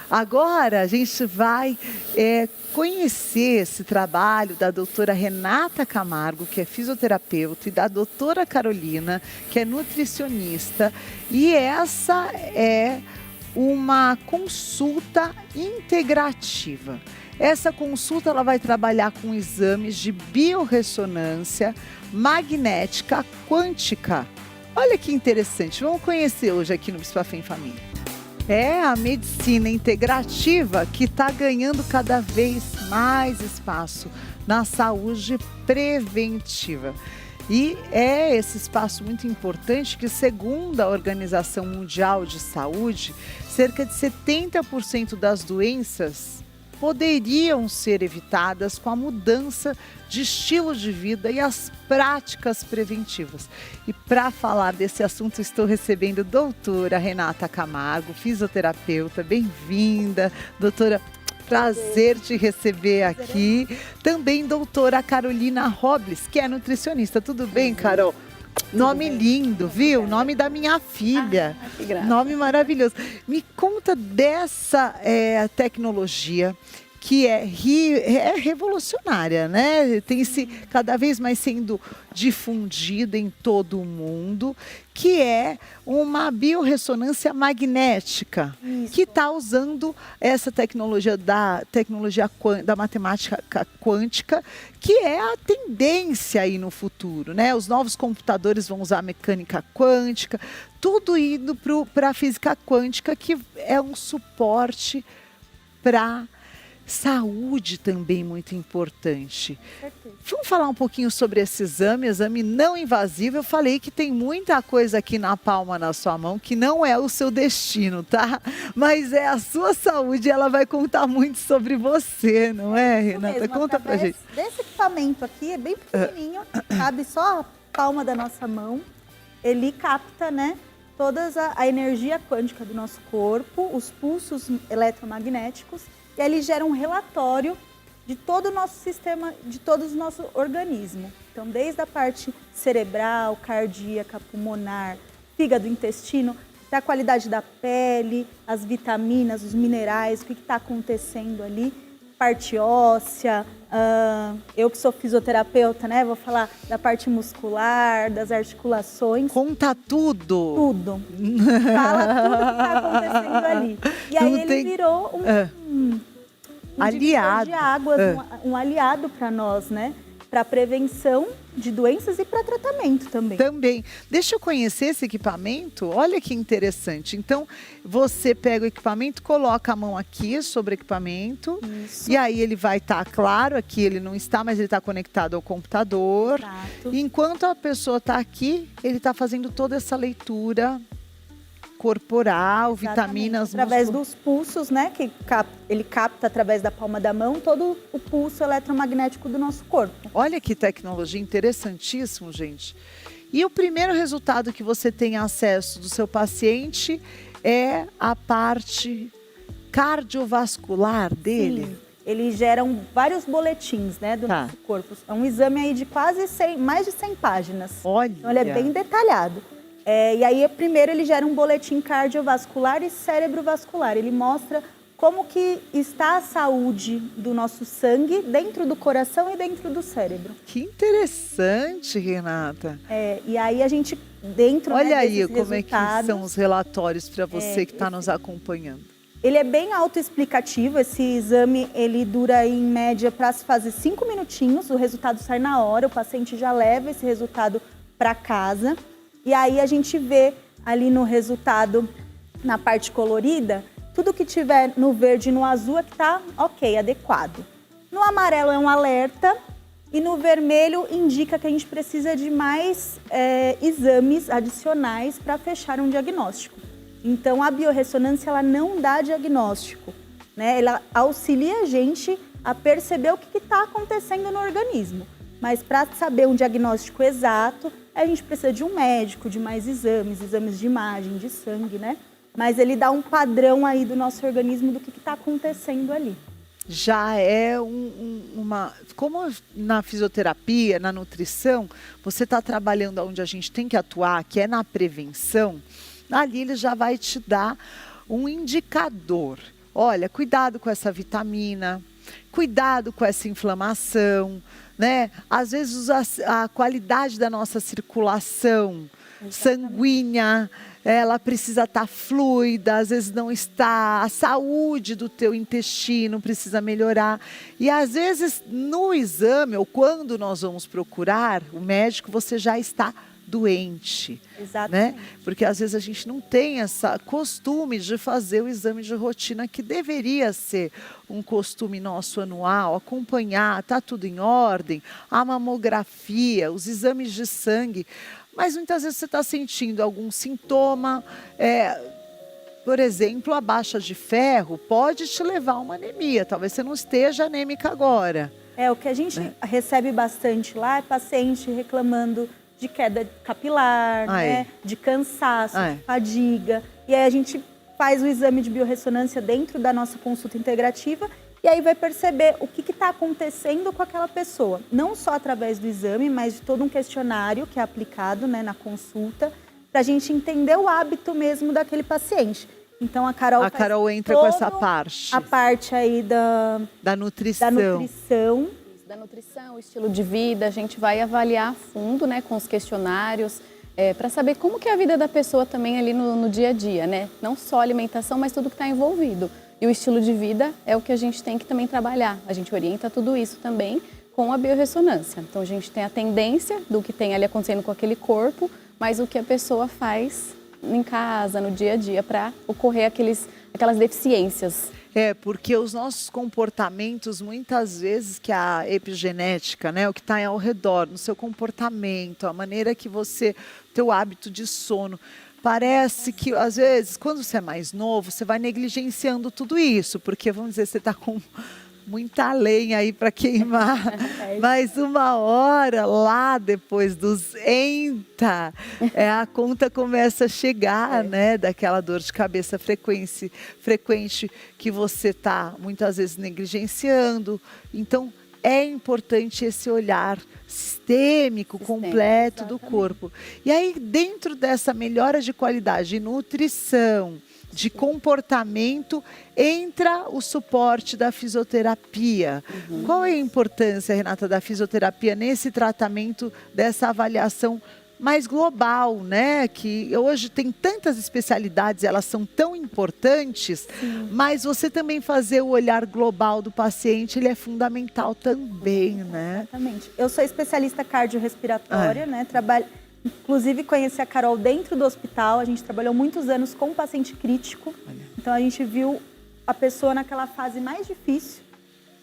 Agora a gente vai conhecer esse trabalho da doutora Renata Camargo, que é fisioterapeuta, e da doutora Carolina, que é nutricionista. E essa é uma consulta integrativa. Essa consulta ela vai trabalhar com exames de biorressonância magnética quântica. Olha que interessante, vamos conhecer hoje aqui no Bispafé em Família. É a medicina integrativa que está ganhando cada vez mais espaço na saúde preventiva. E é esse espaço muito importante que, segundo a Organização Mundial de Saúde, cerca de 70% das doenças poderiam ser evitadas com a mudança de estilo de vida e as práticas preventivas. E para falar desse assunto, estou recebendo a doutora Renata Camargo, fisioterapeuta. Bem-vinda, doutora. Prazer te receber aqui. Também doutora Carolina Robles, que é nutricionista. Tudo bem, Carol? Nome lindo, viu? Nome da minha filha. Que graça. Nome maravilhoso. Me conta dessa tecnologia que é revolucionária, né? Tem se cada vez mais sendo difundida em todo o mundo, que é uma biorressonância magnética. Isso. Que está usando essa tecnologia da matemática quântica, que é a tendência aí no futuro, né? Os novos computadores vão usar mecânica quântica, tudo indo para a física quântica, que é um suporte para saúde também muito importante. Vamos falar um pouquinho sobre esse exame não invasivo. Eu falei que tem muita coisa aqui na palma da sua mão que não é o seu destino, tá? Mas é a sua saúde, ela vai contar muito sobre você, não é, Renata? Mesmo, conta pra gente. Desse equipamento aqui, é bem pequenininho, cabe só a palma da nossa mão. Ele capta, né, toda a energia quântica do nosso corpo, os pulsos eletromagnéticos, e aí ele gera um relatório de todo o nosso sistema, de todo o nosso organismo. Então, desde a parte cerebral, cardíaca, pulmonar, fígado, intestino, até a qualidade da pele, as vitaminas, os minerais, o que está acontecendo ali, parte óssea. Eu que sou fisioterapeuta, né, vou falar da parte muscular, das articulações. Conta tudo. Tudo. Fala tudo que está acontecendo ali. E aí ele virou um aliado de águas, um aliado para nós, né? Para prevenção de doenças e para tratamento também. Também. Deixa eu conhecer esse equipamento. Olha que interessante. Então, você pega o equipamento, coloca a mão aqui sobre o equipamento. Isso. E aí ele vai estar, claro, aqui ele não está, mas ele está conectado ao computador. Exato. E enquanto a pessoa está aqui, ele está fazendo toda essa leitura corporal, vitaminas, através dos pulsos, né, que ele capta através da palma da mão todo o pulso eletromagnético do nosso corpo. Olha que tecnologia interessantíssimo, gente. E o primeiro resultado que você tem acesso do seu paciente é a parte cardiovascular dele. Sim. Eles geram vários boletins, né, do nosso corpo. É um exame aí de quase 100, mais de 100 páginas. Olha. Então ele é bem detalhado. E aí, primeiro, ele gera um boletim cardiovascular e cérebrovascular. Ele mostra como que está a saúde do nosso sangue dentro do coração e dentro do cérebro. Que interessante, Renata. E aí a gente, dentro Olha aí desses como é que são os relatórios para você que está nos acompanhando. Ele é bem autoexplicativo. Esse exame, ele dura em média para se fazer 5 minutinhos. O resultado sai na hora, o paciente já leva esse resultado para casa. E aí a gente vê ali no resultado, na parte colorida, tudo que tiver no verde e no azul é que está ok, adequado. No amarelo é um alerta e no vermelho indica que a gente precisa de mais exames adicionais para fechar um diagnóstico. Então a biorressonância ela não dá diagnóstico, né? Ela auxilia a gente a perceber o que está acontecendo no organismo. Mas para saber um diagnóstico exato, a gente precisa de um médico, de mais exames de imagem, de sangue, né? Mas ele dá um padrão aí do nosso organismo do que está acontecendo ali. Já é como na fisioterapia, na nutrição, você está trabalhando onde a gente tem que atuar, que é na prevenção, ali ele já vai te dar um indicador. olha, cuidado com essa vitamina, cuidado com essa inflamação, né? Às vezes a qualidade da nossa circulação sanguínea, ela precisa estar fluida, às vezes não está, a saúde do teu intestino precisa melhorar. E às vezes no exame, ou quando nós vamos procurar o médico, você já está doente, né? Porque às vezes a gente não tem esse costume de fazer o exame de rotina, que deveria ser um costume nosso anual, acompanhar, tá tudo em ordem, a mamografia, os exames de sangue. Mas muitas vezes você está sentindo algum sintoma, por exemplo, a baixa de ferro pode te levar a uma anemia. Talvez você não esteja anêmica agora. O que a gente recebe bastante lá é paciente reclamando de queda capilar, né? De cansaço, de fadiga. E aí a gente faz o exame de biorressonância dentro da nossa consulta integrativa e aí vai perceber o que está acontecendo com aquela pessoa. Não só através do exame, mas de todo um questionário que é aplicado, né, na consulta, para a gente entender o hábito mesmo daquele paciente. Então a Carol entra com essa parte. A parte aí da nutrição. Da nutrição, o estilo de vida, a gente vai avaliar a fundo, né, com os questionários, para saber como que é a vida da pessoa também ali no dia a dia, né? Não só a alimentação, mas tudo que está envolvido. E o estilo de vida é o que a gente tem que também trabalhar. A gente orienta tudo isso também com a biorressonância. Então a gente tem a tendência do que tem ali acontecendo com aquele corpo, mas o que a pessoa faz em casa, no dia a dia, para ocorrer aquelas deficiências. Porque os nossos comportamentos, muitas vezes, que a epigenética, né, o que está ao redor, no seu comportamento, a maneira que teu hábito de sono, parece que, às vezes, quando você é mais novo, você vai negligenciando tudo isso, porque, vamos dizer, você está com muita lenha aí para queimar, mas uma hora lá depois dos a conta começa a chegar, né, daquela dor de cabeça frequente que você está muitas vezes negligenciando. Então é importante esse olhar sistêmico, completo do corpo. E aí, dentro dessa melhora de qualidade de nutrição, de comportamento, entra o suporte da fisioterapia. Qual é a importância, Renata, da fisioterapia nesse tratamento, dessa avaliação mais global, né? Que hoje tem tantas especialidades, elas são tão importantes, mas você também fazer o olhar global do paciente, ele é fundamental também, né? Exatamente. Eu sou especialista cardiorrespiratória, né? Inclusive, conheci a Carol dentro do hospital. A gente trabalhou muitos anos com paciente crítico. Então, a gente viu a pessoa naquela fase mais difícil.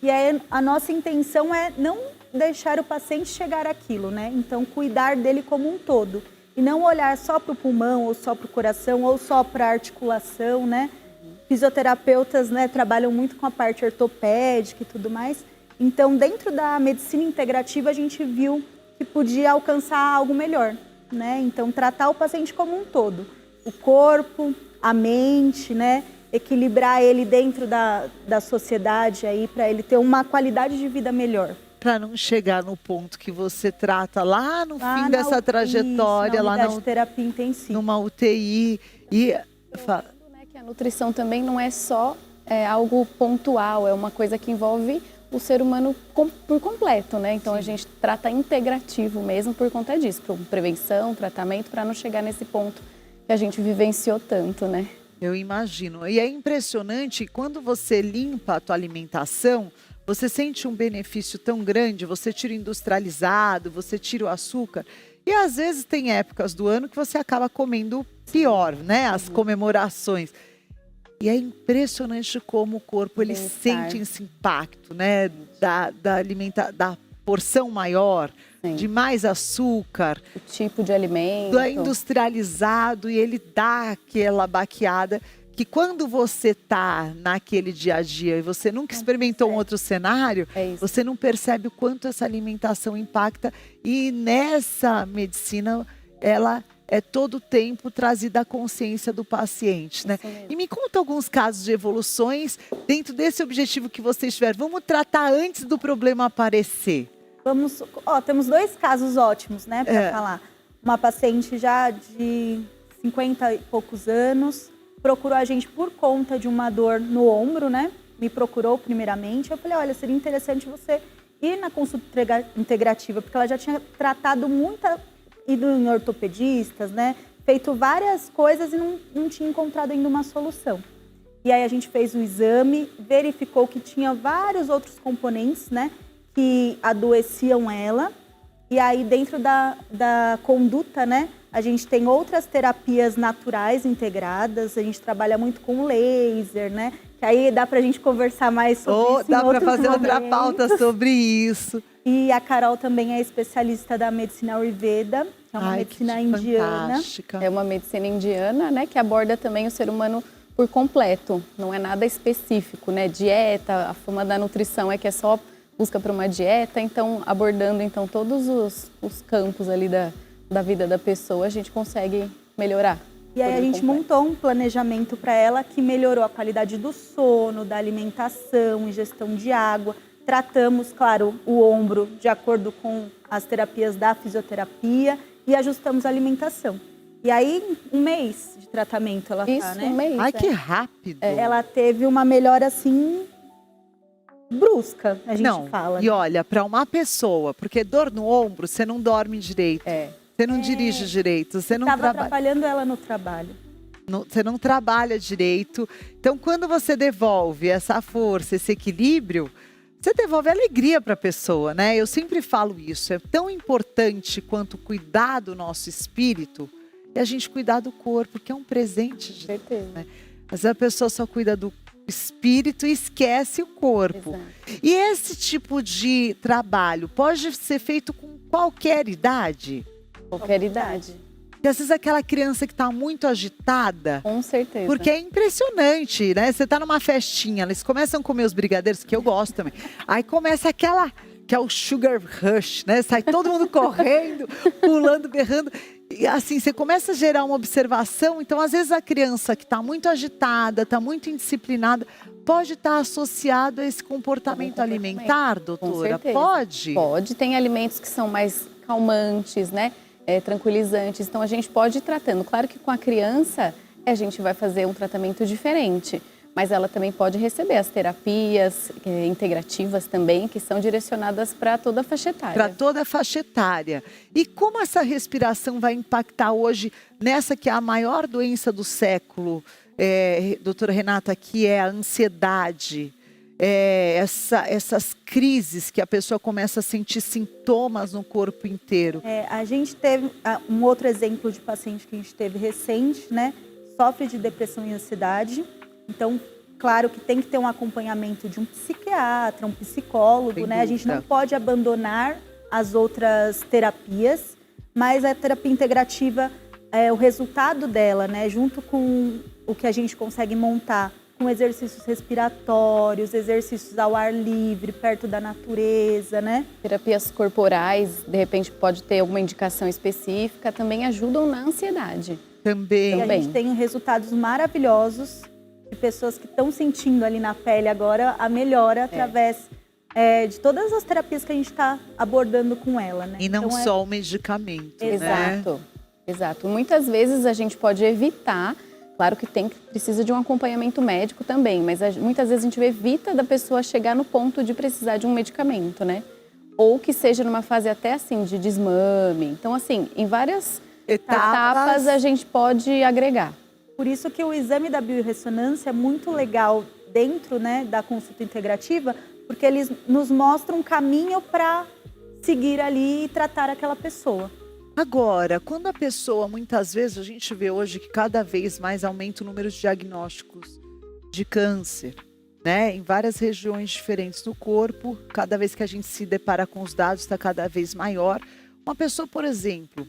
E aí, a nossa intenção é não deixar o paciente chegar àquilo, né? Então, cuidar dele como um todo. E não olhar só para o pulmão, ou só para o coração, ou só para a articulação, né? Fisioterapeutas, né, trabalham muito com a parte ortopédica e tudo mais. Então, dentro da medicina integrativa, a gente viu que podia alcançar algo melhor, né? Então, tratar o paciente como um todo. O corpo, a mente, né? Equilibrar ele dentro da sociedade aí, para ele ter uma qualidade de vida melhor. Para não chegar no ponto que você trata lá no fim dessa trajetória, lá na terapia intensiva, numa UTI. Que a nutrição também não é só algo pontual, é uma coisa que envolve o ser humano por completo, né? Então a gente trata integrativo mesmo por conta disso, por prevenção, tratamento, para não chegar nesse ponto que a gente vivenciou tanto, né? Eu imagino. E é impressionante, quando você limpa a tua alimentação, você sente um benefício tão grande, você tira o industrializado, você tira o açúcar. E às vezes tem épocas do ano que você acaba comendo pior, né? As comemorações. E é impressionante como o corpo ele sente esse impacto, né? Da porção maior, de mais açúcar. O tipo de alimento. Do industrializado, e ele dá aquela baqueada que quando você está naquele dia a dia e você nunca experimentou um outro cenário, você não percebe o quanto essa alimentação impacta. E nessa medicina, ela é todo o tempo trazida à consciência do paciente, né? E me conta alguns casos de evoluções dentro desse objetivo que vocês tiveram. Vamos tratar antes do problema aparecer. Temos 2 casos ótimos, né, para falar. Uma paciente já de 50 e poucos anos, procurou a gente por conta de uma dor no ombro, né? Me procurou primeiramente. Eu falei, olha, seria interessante você ir na consulta integrativa, porque ela já tinha tratado ido em ortopedistas, né? Feito várias coisas e não tinha encontrado ainda uma solução. E aí a gente fez o exame, verificou que tinha vários outros componentes, né? Que adoeciam ela. E aí dentro da conduta, né? A gente tem outras terapias naturais integradas, a gente trabalha muito com laser, né? Que aí dá pra gente conversar mais sobre isso. Dá para fazer outra momentos. pauta sobre isso. E a Carol também é especialista da medicina Ayurveda, que é uma medicina indiana. Fantástica. É uma medicina indiana, né, que aborda também o ser humano por completo. Não é nada específico, né? Dieta, a fama da nutrição é que é só busca para uma dieta. Então, abordando então todos os campos ali da vida da pessoa, a gente consegue melhorar. E aí a gente montou um planejamento para ela que melhorou a qualidade do sono, da alimentação, ingestão de água. Tratamos, claro, o ombro de acordo com as terapias da fisioterapia e ajustamos a alimentação. E aí, um mês de tratamento ela tá, né? Um mês. Ai, que rápido. Ela teve uma melhora, assim, brusca, a gente fala. E olha, para uma pessoa, porque dor no ombro, você não dorme direito. Você não dirige direito, você não Estava atrapalhando ela no trabalho. Você não trabalha direito. Então, quando você devolve essa força, esse equilíbrio, você devolve alegria para a pessoa, né? Eu sempre falo isso. É tão importante quanto cuidar do nosso espírito e a gente cuidar do corpo, que é um presente de Deus, né? Às vezes a pessoa só cuida do espírito e esquece o corpo. Exato. E esse tipo de trabalho pode ser feito com qualquer idade? Qualquer idade. E às vezes aquela criança que está muito agitada. Com certeza. Porque é impressionante, né? Você tá numa festinha, eles começam a comer os brigadeiros, que eu gosto também. Aí começa aquela, que é o sugar rush, né? Sai todo mundo correndo, pulando, berrando. E assim, você começa a gerar uma observação. Então, às vezes a criança que está muito agitada, está muito indisciplinada, pode estar associado a esse comportamento alimentar, doutora? Com certeza. Pode? Pode. Tem alimentos que são mais calmantes, né? Tranquilizantes. Então, a gente pode ir tratando. Claro que com a criança, a gente vai fazer um tratamento diferente. Mas ela também pode receber as terapias integrativas também, que são direcionadas para toda a faixa etária. Para toda a faixa etária. E como essa respiração vai impactar hoje nessa que é a maior doença do século, doutora Renata, que é a ansiedade? Essas crises que a pessoa começa a sentir sintomas no corpo inteiro. A gente teve um outro exemplo de paciente que a gente teve recente, né? Sofre de depressão e ansiedade. Então, claro que tem que ter um acompanhamento de um psiquiatra, um psicólogo, né? A gente não pode abandonar as outras terapias, mas a terapia integrativa, o resultado dela, né? Junto com o que a gente consegue montar com exercícios respiratórios, exercícios ao ar livre, perto da natureza, né? Terapias corporais, de repente pode ter alguma indicação específica, também ajudam na ansiedade. Também. E a gente tem resultados maravilhosos de pessoas que estão sentindo ali na pele agora a melhora através de todas as terapias que a gente está abordando com ela, né? E não então, só o medicamento, Exato, né? Exato. Muitas vezes a gente pode evitar. Claro que precisa de um acompanhamento médico também, mas muitas vezes a gente evita da pessoa chegar no ponto de precisar de um medicamento, né? Ou que seja numa fase até assim de desmame. Então, assim, em várias etapas a gente pode agregar. Por isso que o exame da biorressonância é muito legal dentro, né, da consulta integrativa, porque eles nos mostram um caminho para seguir ali e tratar aquela pessoa. Agora, quando a pessoa, muitas vezes, a gente vê hoje que cada vez mais aumenta o número de diagnósticos de câncer, né? Em várias regiões diferentes do corpo, cada vez que a gente se depara com os dados, está cada vez maior. Uma pessoa, por exemplo,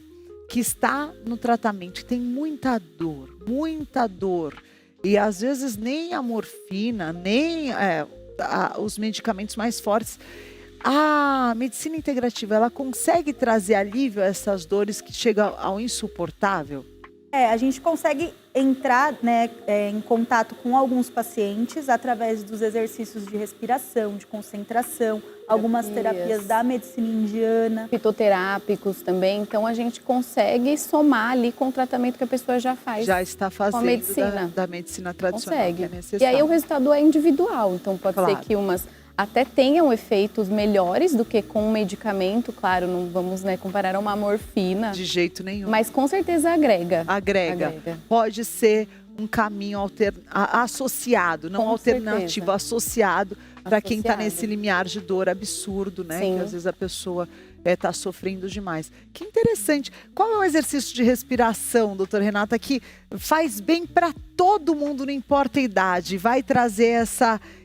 que está no tratamento, que tem muita dor, e às vezes nem a morfina, nem os medicamentos mais fortes. A medicina integrativa, ela consegue trazer alívio a essas dores que chegam ao insuportável? A gente consegue entrar, né, em contato com alguns pacientes através dos exercícios de respiração, de concentração, algumas terapias da medicina indiana. Fitoterápicos também, então a gente consegue somar ali com o tratamento que a pessoa já faz. Já está fazendo com a medicina. Da medicina tradicional, Consegue. que é E necessário. aí o resultado é individual, então pode Claro. ser que umas até tenham efeitos melhores do que com um medicamento, claro, não vamos, né, comparar a uma morfina, De jeito nenhum. mas com certeza agrega. Agrega. Pode ser um caminho associado, não Com alternativo, associado para quem está Associado. nesse limiar de dor absurdo, né? Sim. Que às vezes a pessoa está sofrendo demais. Que interessante. Qual é o exercício de respiração, doutora Renata, que faz bem para todo mundo, não importa a idade? Vai trazer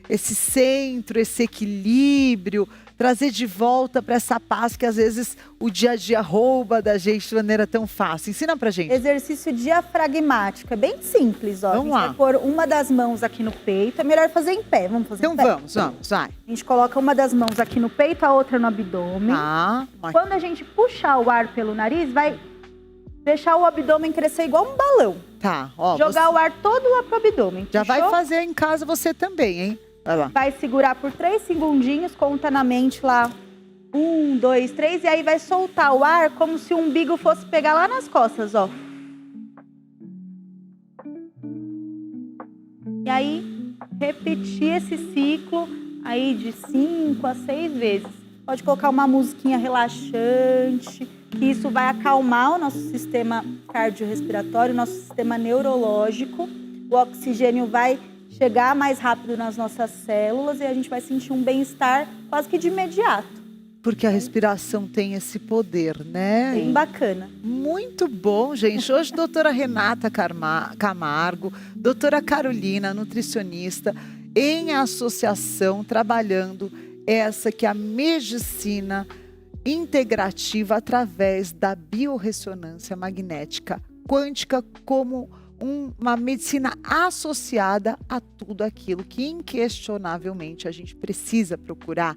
esse centro, esse equilíbrio, trazer de volta para essa paz que às vezes o dia a dia rouba da gente de maneira tão fácil. Ensina pra gente. Exercício diafragmático, é bem simples, ó. Vamos a lá. gente vai pôr uma das mãos aqui no peito, é melhor fazer em pé, vamos fazer Então em pé? vamos, vai. A gente coloca uma das mãos aqui no peito, a outra no abdômen. Tá. Quando a gente puxar o ar pelo nariz, vai deixar o abdômen crescer igual um balão. Tá, ó. Jogar o ar todo lá pro abdômen. Já vai Puxou? fazer em casa você também, hein? Vai lá. Vai segurar por 3 segundinhos, conta na mente lá. 1, 2, 3, e aí vai soltar o ar como se o umbigo fosse pegar lá nas costas, ó. E aí, repetir esse ciclo aí de 5 a 6 vezes. Pode colocar uma musiquinha relaxante, que isso vai acalmar o nosso sistema cardiorrespiratório, o nosso sistema neurológico. O oxigênio vai chegar mais rápido nas nossas células e a gente vai sentir um bem-estar quase que de imediato. Porque a respiração tem esse poder, né? Bem bacana. Muito bom, gente. Hoje, doutora Renata Camargo, doutora Carolina, nutricionista, em associação, trabalhando essa que é a medicina integrativa através da biorressonância magnética quântica como uma medicina associada a tudo aquilo que inquestionavelmente a gente precisa procurar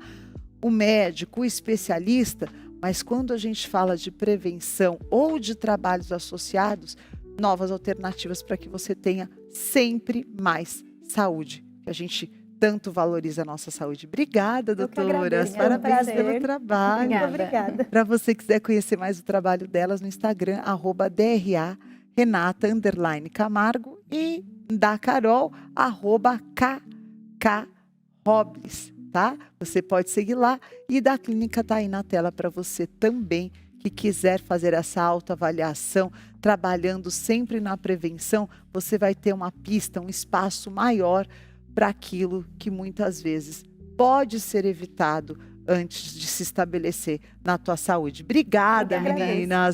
o médico, o especialista, mas quando a gente fala de prevenção ou de trabalhos associados, novas alternativas para que você tenha sempre mais saúde, que a gente tanto valoriza a nossa saúde. Obrigada, doutora. Parabéns pelo trabalho. Muito obrigada. Para você que quiser conhecer mais o trabalho delas no Instagram, @DRA Renata _Camargo e da Carol, @KK Tá? Você pode seguir lá e da clínica tá aí na tela para você também que quiser fazer essa autoavaliação, trabalhando sempre na prevenção, você vai ter uma pista, um espaço maior para aquilo que muitas vezes pode ser evitado antes de se estabelecer na tua saúde. Obrigada, meninas.